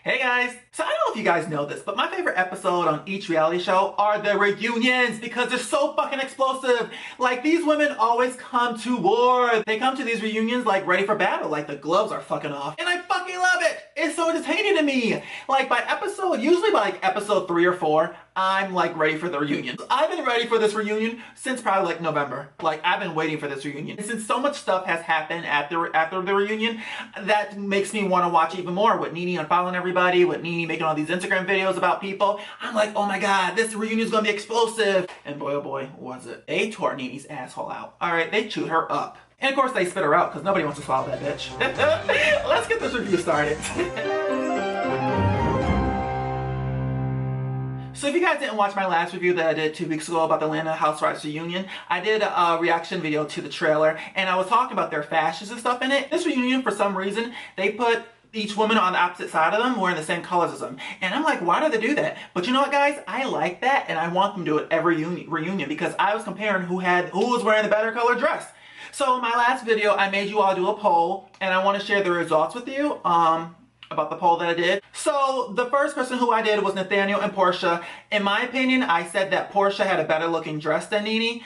Hey guys! So I don't know if you guys know this, but my favorite episode on each reality show are the reunions because they're so fucking explosive. Like, these women always come to war. They come to these reunions like ready for battle, like the gloves are fucking off. And I fucking love it! It's so entertaining to me. Like by episode, usually by like episode 3 or 4, I'm like ready for the reunion. I've been ready for this reunion since probably like November. Like I've been waiting for this reunion. And since so much stuff has happened after the reunion, that makes me want to watch even more with Nene unfollowing everybody, with Nene making all these Instagram videos about people. I'm like, oh my god, this reunion is gonna be explosive. And boy oh boy, was it. They tore Nene's asshole out. Alright, they chewed her up. And of course they spit her out because nobody wants to swallow that bitch. Let's get this review started. So if you guys didn't watch my last review that I did 2 weeks ago about the Atlanta Housewives reunion, I did a reaction video to the trailer and I was talking about their fashions and stuff in it. This reunion, for some reason, they put each woman on the opposite side of them wearing the same colors as them. And I'm like, why do they do that? But you know what, guys? I like that and I want them to do it every reunion because I was comparing who was wearing the better color dress. So in my last video, I made you all do a poll and I want to share the results with you. About the poll that I did. So the first person who I did was Nathaniel and Porsha. In my opinion, I said that Porsha had a better looking dress than Nene.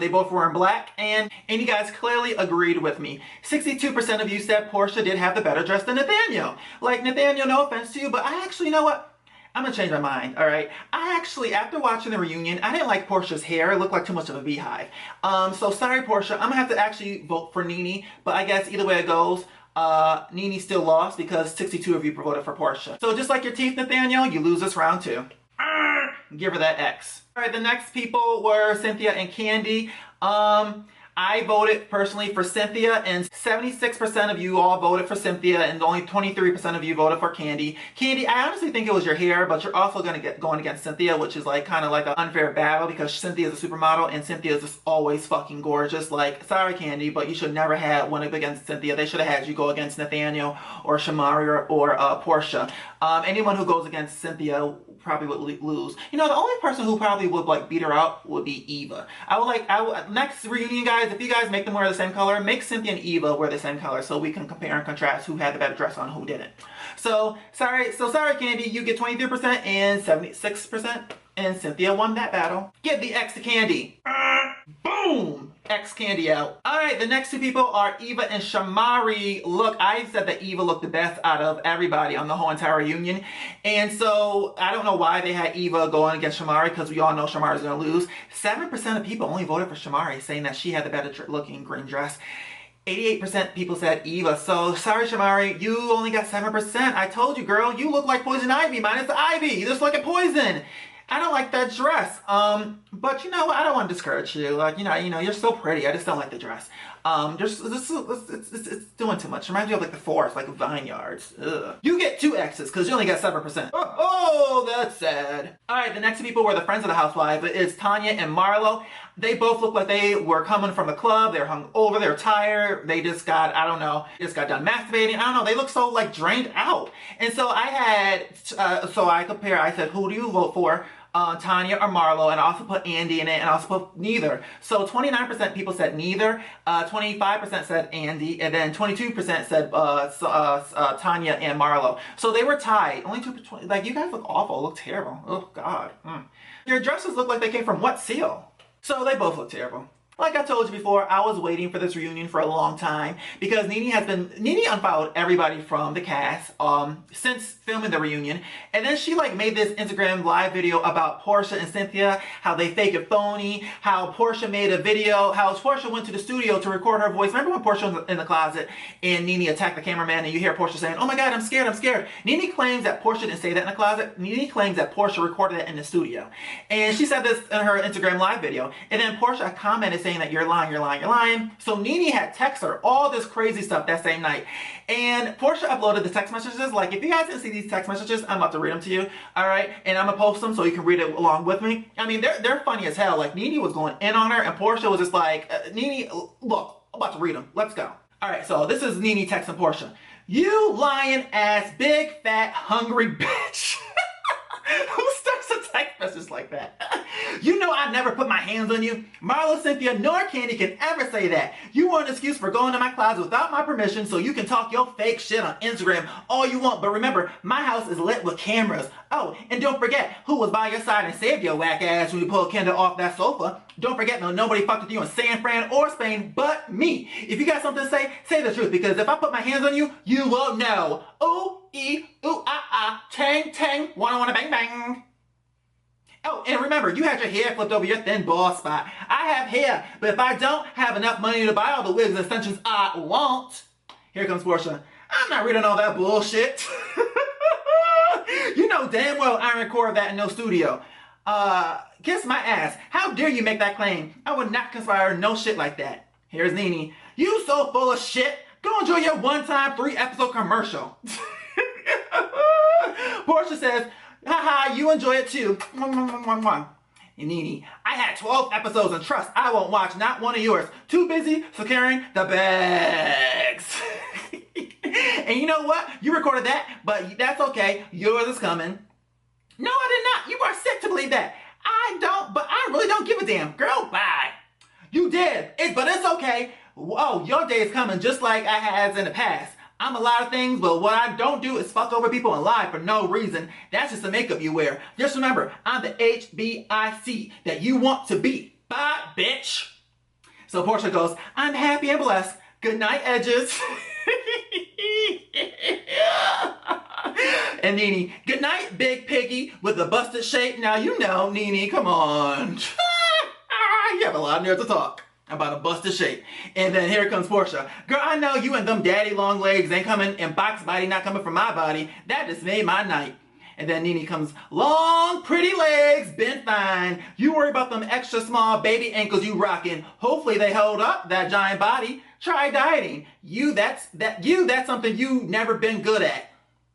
They both were in black and you guys clearly agreed with me. 62% of you said Porsha did have the better dress than Nathaniel. Like, Nathaniel, no offense to you, but I actually, you know what? I'm gonna change my mind, alright? I actually, after watching the reunion, I didn't like Porsha's hair. It looked like too much of a beehive. So sorry, Porsha. I'm gonna have to actually vote for Nene, but I guess either way it goes, Nene still lost because 62 of you voted for Porsha. So just like your teeth, Nathaniel, you lose this round too. Give her that X. Alright, the next people were Cynthia and Candy. I voted personally for Cynthia and 76% of you all voted for Cynthia and only 23% of you voted for Candy. Candy, I honestly think it was your hair, but you're also going to get going against Cynthia, which is like kind of like an unfair battle because Cynthia is a supermodel and Cynthia is just always fucking gorgeous. Like, sorry Candy, but you should never have went up against Cynthia. They should have had you go against Nathaniel or Shamari or Porsha. Anyone who goes against Cynthia probably would lose. You know, the only person who probably would like beat her out would be Eva. Next reunion, guys, if you guys make them wear the same color, make Cynthia and Eva wear the same color so we can compare and contrast who had the better dress on, who didn't. So sorry Candy, you get 23% and 76%, and Cynthia won that battle. Give the X to Candy. Boom! X Candy out. Alright, the next two people are Eva and Shamari. Look, I said that Eva looked the best out of everybody on the whole entire reunion. And so, I don't know why they had Eva going against Shamari because we all know Shamari's gonna lose. 7% of people only voted for Shamari, saying that she had the better looking green dress. 88% people said Eva, so sorry Shamari, you only got 7%. I told you, girl, you look like Poison Ivy minus the Ivy. You just look at Poison. I don't like that dress. But you know, I don't want to discourage you. Like, you know, you're so pretty. I just don't like the dress. It's doing too much. Reminds me of like the forest, like vineyards. Ugh. You get 2 X's because you only got 7%. Oh, that's sad. All right, the next people were the friends of the housewife. It's Tanya and Marlo. They both look like they were coming from the club. They're hungover. They're tired. They just got, I don't know, just got done masturbating. I don't know. They look so like drained out. And so I had, I said, who do you vote for? Tanya or Marlo, and I also put Andy in it, and I also put neither. So 29% people said neither, 25% said Andy, and then 22% said Tanya and Marlo. So they were tied. Only 2%. Like, you guys look awful. Look terrible. Oh God. Your dresses look like they came from What Seal? So they both look terrible. Like I told you before, I was waiting for this reunion for a long time because Nene unfollowed everybody from the cast since filming the reunion, and then she like made this Instagram live video about Porsha and Cynthia, how they fake it phony, how Porsha made a video, how Porsha went to the studio to record her voice. Remember when Porsha was in the closet and Nene attacked the cameraman and you hear Porsha saying, oh my god, I'm scared, I'm scared. Nene claims that Porsha didn't say that in the closet. Nene claims that Porsha recorded it in the studio. And she said this in her Instagram live video, and then Porsha commented saying that you're lying, you're lying, you're lying. So Nene had texted her all this crazy stuff that same night. And Porsha uploaded the text messages. Like, if you guys didn't see these text messages, I'm about to read them to you. Alright? And I'm gonna post them so you can read it along with me. I mean, they're funny as hell. Like, Nene was going in on her and Porsha was just like, Nene, look, I'm about to read them. Let's go. Alright, so this is Nene texting Porsha. You lying ass, big, fat, hungry bitch. Who starts a text message like that? You know I never put my hands on you. Marlo, Cynthia, nor Candy can ever say that. You want an excuse for going to my closet without my permission so you can talk your fake shit on Instagram all you want. But remember, my house is lit with cameras. Oh, and don't forget who was by your side and saved your whack ass when you pulled Kendall off that sofa. Don't forget, no, nobody fucked with you in San Fran or Spain but me. If you got something to say the truth, because if I put my hands on you, you won't know. Ooh, ee, ooh, ah, ah, tang, tang, wanna, bang, bang. Oh, and remember, you had your hair flipped over your thin bald spot. I have hair, but if I don't have enough money to buy all the wigs and extensions I want, here comes Porsha. I'm not reading all that bullshit. You know damn well I record that in no studio. Kiss my ass. How dare you make that claim? I would not conspire no shit like that. Here's Nene. You so full of shit. Go enjoy your one-time 3-episode commercial. Porsha says, haha, you enjoy it too. And Nene, I had 12 episodes and trust I won't watch not one of yours. Too busy securing the bags. And you know what? You recorded that, but that's okay. Yours is coming. No, I did not. You are sick to believe that. But I really don't give a damn. Girl, bye. You did. But it's okay. Oh, your day is coming just like I has in the past. I'm a lot of things, but what I don't do is fuck over people and lie for no reason. That's just the makeup you wear. Just remember, I'm the HBIC that you want to be. Bye, bitch. So Porsha goes, I'm happy and blessed. Good night, edges. And Nene, good night, big piggy with the busted shape. Now you know, Nene, come on. You have a lot of nerve to talk about a busted shape. And then here comes Porsha. Girl, I know you and them daddy long legs ain't coming in box body, not coming from my body. That just made my night. And then Nene comes, long, pretty legs, been fine. You worry about them extra small baby ankles you rocking. Hopefully they hold up that giant body. Try dieting. That's something you never been good at.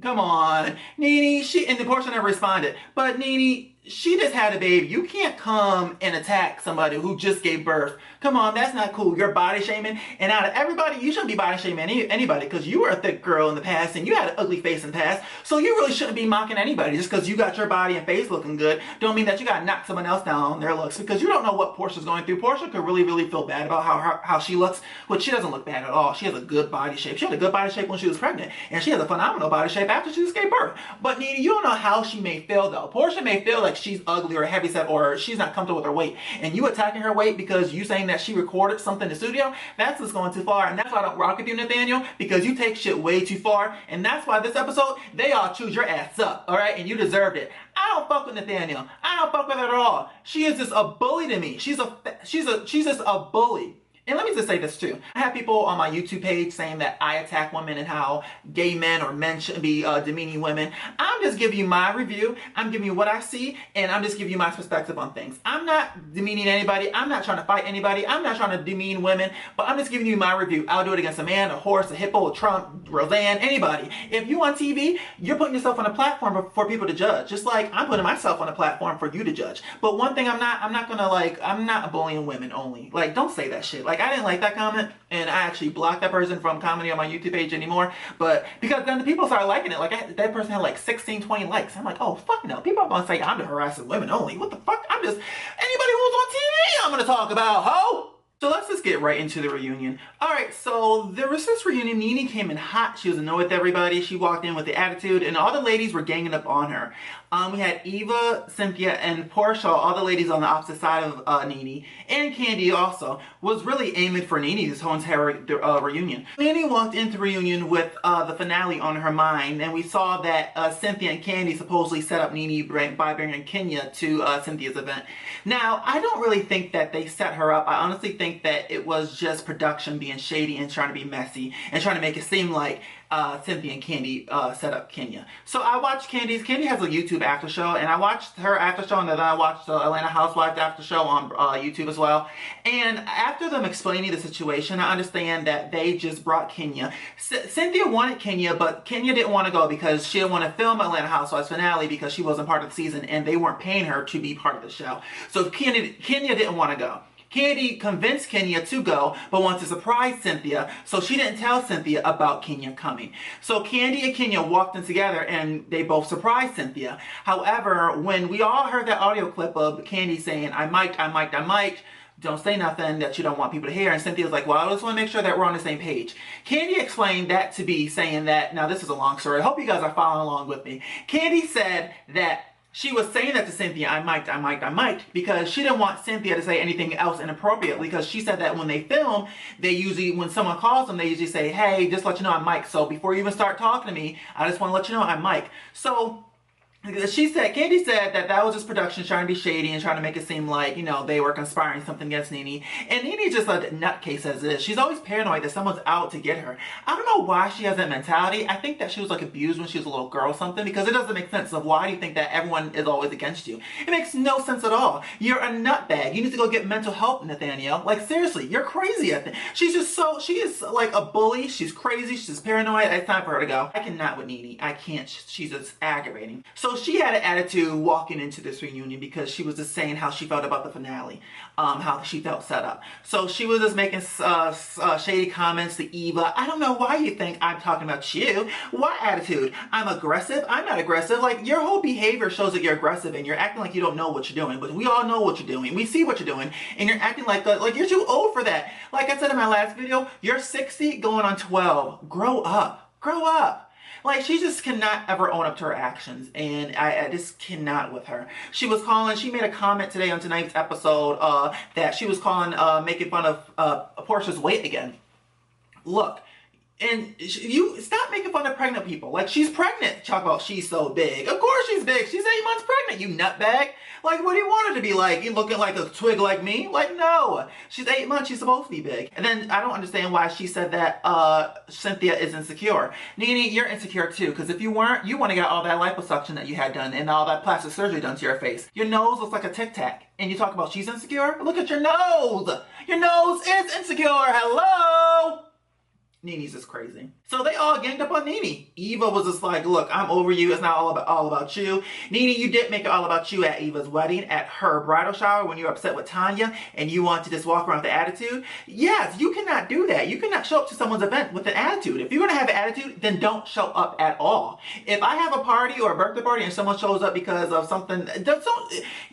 Come on. Nene, and the Porsha never responded. But Nene, she just had a baby. You can't come and attack somebody who just gave birth. Come on, that's not cool. You're body shaming. And out of everybody, you shouldn't be body shaming anybody because you were a thick girl in the past and you had an ugly face in the past. So you really shouldn't be mocking anybody just because you got your body and face looking good. Don't mean that you got to knock someone else down on their looks because you don't know what Porsha's going through. Porsha could really, really feel bad about how she looks, but she doesn't look bad at all. She has a good body shape. She had a good body shape when she was pregnant, and she has a phenomenal body shape after she just gave birth. But Nene, you don't know how she may feel though. Porsha may feel like she's ugly or heavyset or she's not comfortable with her weight, and you attacking her weight because you saying that she recorded something in the studio, that's what's going too far. And that's why I don't rock with you, Nathaniel, because you take shit way too far. And that's why this episode, they all chewed your ass up, all right? And you deserved it. I don't fuck with Nathaniel. I don't fuck with her at all. She is just a bully to me. She's just a bully. And let me just say this too. I have people on my YouTube page saying that I attack women and how gay men or men shouldn't be demeaning women. I'm just giving you my review. I'm giving you what I see, and I'm just giving you my perspective on things. I'm not demeaning anybody. I'm not trying to fight anybody. I'm not trying to demean women, but I'm just giving you my review. I'll do it against a man, a horse, a hippo, a Trump, Roseanne, anybody. If you on TV, you're putting yourself on a platform for people to judge. Just like I'm putting myself on a platform for you to judge. But one thing I'm not bullying women only. Like, don't say that shit. Like, I didn't like that comment, and I actually blocked that person from commenting on my YouTube page anymore. But because then the people started liking it. Like, that person had like 16, 20 likes. I'm like, oh, fuck no. People are going to say I'm the harassing women only. What the fuck? I'm just anybody who's on TV I'm going to talk about, ho! So let's just get right into the reunion. Alright, so there was this reunion. Nene came in hot. She was annoyed with everybody. She walked in with the attitude, and all the ladies were ganging up on her. We had Eva, Cynthia, and Porsha, all the ladies on the opposite side of Nene, and Candy also, was really aiming for Nene this whole entire reunion. Nene walked into the reunion with the finale on her mind, and we saw that Cynthia and Candy supposedly set up Nene by bringing Kenya to Cynthia's event. Now, I don't really think that they set her up. I honestly think that it was just production being shady and trying to be messy and trying to make it seem like Cynthia and Candy set up Kenya. So I watched Candy has a YouTube after show, and I watched her after show, and then I watched the Atlanta Housewives after show on YouTube as well. And after them explaining the situation, I understand that they just brought Kenya. Cynthia wanted Kenya, but Kenya didn't want to go because she didn't want to film Atlanta Housewives finale because she wasn't part of the season, and they weren't paying her to be part of the show. So Kenya didn't want to go. Candy convinced Kenya to go, but wanted to surprise Cynthia, so she didn't tell Cynthia about Kenya coming. So Candy and Kenya walked in together and they both surprised Cynthia. However, when we all heard that audio clip of Candy saying, I mic'd, don't say nothing that you don't want people to hear. And Cynthia's like, well, I just want to make sure that we're on the same page. Candy explained that to be saying that, now this is a long story. I hope you guys are following along with me. Candy said that she was saying that to Cynthia, I mic'd, because she didn't want Cynthia to say anything else inappropriate, because she said that when they film, they usually, when someone calls them, they usually say, hey, just let you know I'm Mike. So before you even start talking to me, I just want to let you know I'm Mike. So Candy said that was just production trying to be shady and trying to make it seem like, you know, they were conspiring something against Nene. And Nene's just a nutcase as it is. She's always paranoid that someone's out to get her. I don't know why she has that mentality. I think that she was like abused when she was a little girl or something, because it doesn't make sense of why do you think that everyone is always against you. It makes no sense at all. You're a nutbag. You need to go get mental help, Nathaniel. Like, seriously, you're crazy. She is like a bully. She's crazy. She's paranoid. It's time for her to go. I cannot with Nene. I can't. She's just aggravating. So she had an attitude walking into this reunion because she was just saying how she felt about the finale, how she felt set up. So she was just making shady comments to Eva. I don't know why you think I'm talking about you. What attitude? I'm aggressive? I'm not aggressive. Like, your whole behavior shows that you're aggressive and you're acting like you don't know what you're doing. But we all know what you're doing. We see what you're doing. And you're acting like you're too old for that. Like I said in my last video, you're 60 going on 12. Grow up. Grow up. Like, she just cannot ever own up to her actions, and I just cannot with her. She made a comment today on tonight's episode that she was making fun of Porsha's weight again. Look, and you stop making fun of pregnant people. Like, she's pregnant. Talk about she's so big. Of course she's big. She's 8 months pregnant, you nutbag. Like, what do you want her to be like? You looking like a twig like me? Like, no. She's 8 months. She's supposed to be big. And then I don't understand why she said that Cynthia is insecure. Nene, you're insecure too. Because if you weren't, you want to get all that liposuction that you had done and all that plastic surgery done to your face. Your nose looks like a Tic Tac. And you talk about she's insecure? Look at your nose. Your nose is insecure. Hello? Nene's just crazy. So they all ganged up on Nene. Eva was just like, look, I'm over you. It's not all about you. Nene, you did make it all about you at Eva's wedding, at her bridal shower when you were upset with Tanya and you want to just walk around with the attitude. Yes, you cannot do that. You cannot show up to someone's event with an attitude. If you're going to have an attitude, then don't show up at all. If I have a party or a birthday party and someone shows up because of something,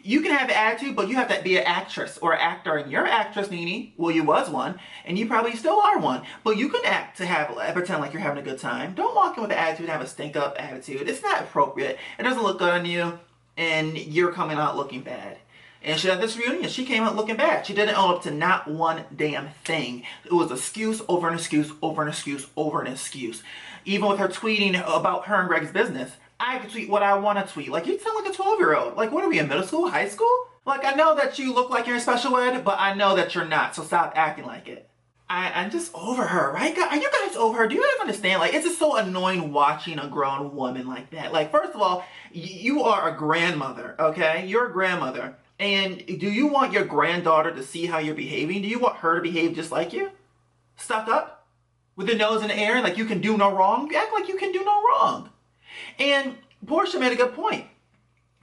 you can have an attitude, but you have to be an actress or an actor. And you're an actress, Nene. Well, you was one, and you probably still are one. But you can act to pretend like you're having a good time. Don't walk in with an attitude and have a stink up attitude. It's not appropriate. It doesn't look good on you, and you're coming out looking bad. And she had this reunion. She came out looking bad. She didn't own up to not one damn thing. It was excuse over an excuse over an excuse over an excuse. Even with her tweeting about her and Greg's business. I can tweet what I want to tweet. Like, you sound like a 12-year-old. Like, what are we in middle school, high school? Like, I know that you look like you're in special ed, but I know that you're not. So stop acting like it. I'm just over her, right? Are you guys over her? Do you guys understand? Like, it's just so annoying watching a grown woman like that. Like, first of all, you are a grandmother, okay? You're a grandmother. And do you want your granddaughter to see how you're behaving? Do you want her to behave just like you? Stuck up? With your nose in the air, like you can do no wrong? You act like you can do no wrong. And Porsha made a good point.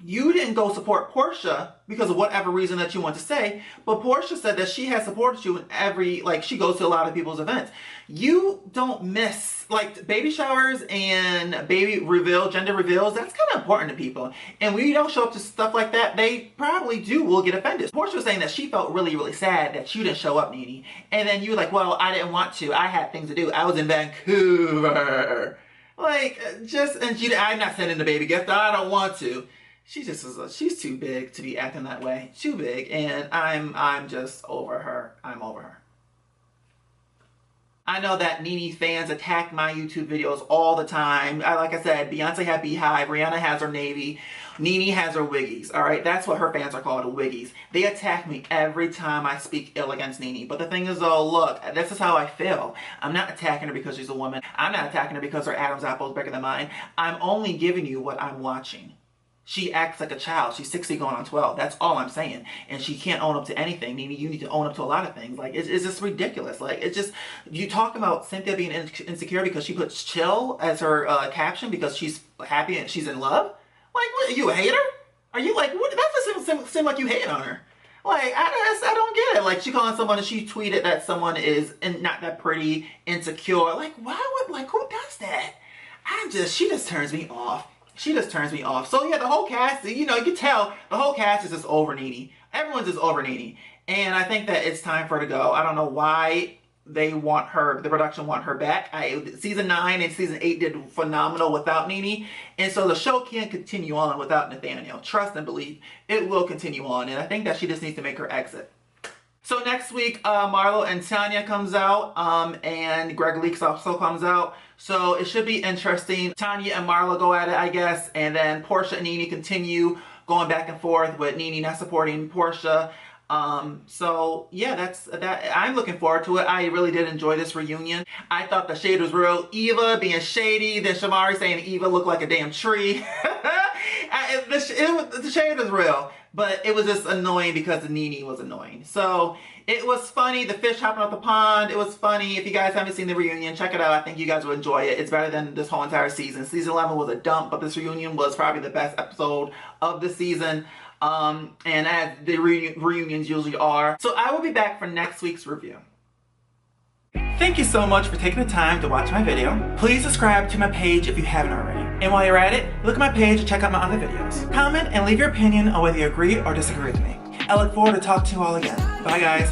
You didn't go support Porsha because of whatever reason that you want to say, but Porsha said that she has supported you in she goes to a lot of people's events. You don't miss, like, baby showers and gender reveals, that's kind of important to people. And when you don't show up to stuff like that, they probably will get offended. Porsha was saying that she felt really, really sad that you didn't show up, Nene. And then you were like, well, I didn't want to. I had things to do. I was in Vancouver. Like, I'm not sending the baby gift. I don't want to. She's too big to be acting that way. Too big, and I'm just over her. I'm over her. I know that Nene fans attack my YouTube videos all the time. Like I said, Beyonce had Beehive, Rihanna has her Navy, Nene has her Wiggies. All right, that's what her fans are called, Wiggies. They attack me every time I speak ill against Nene. But the thing is, though, look, this is how I feel. I'm not attacking her because she's a woman. I'm not attacking her because her Adam's apple is bigger than mine. I'm only giving you what I'm watching. She acts like a child. She's 60 going on 12. That's all I'm saying. And she can't own up to anything. Nene, you need to own up to a lot of things. Like, it's just ridiculous. Like, it's just, you talk about Cynthia being insecure because she puts chill as her caption because she's happy and she's in love? Like, what, are you a hater? Are you like, what? That doesn't seem like you hating on her. Like, I don't get it. Like, she calling someone and she tweeted that someone is not that pretty, insecure. Like, why would, like, who does that? She just turns me off. She just turns me off. So yeah, the whole cast, you know, you can tell the whole cast is just over Nene. Everyone's just over Nene. And I think that it's time for her to go. I don't know why they want her, the production want her back. Season 9 and season 8 did phenomenal without Nene. And so the show can't continue on without Nathaniel. Trust and believe it will continue on. And I think that she just needs to make her exit. So next week, Marlo and Tanya comes out, and Greg Leaks also comes out. So it should be interesting. Tanya and Marlo go at it, I guess, and then Porsha and Nene continue going back and forth with Nene not supporting Porsha. So yeah, that's that. I'm looking forward to it. I really did enjoy this reunion. I thought the shade was real. Eva being shady, then Shamari saying Eva looked like a damn tree. The shade was real, but it was just annoying because Nene was annoying. So it was funny. The fish hopping off the pond, it was funny. If you guys haven't seen the reunion, check it out. I think you guys will enjoy it. It's better than this whole entire season. Season 11 was a dump, but this reunion was probably the best episode of the season. And as the reunions usually are. So I will be back for next week's review. Thank you so much for taking the time to watch my video. Please subscribe to my page if you haven't already. And while you're at it, look at my page and check out my other videos. Comment and leave your opinion on whether you agree or disagree with me. I look forward to talking to you all again. Bye guys.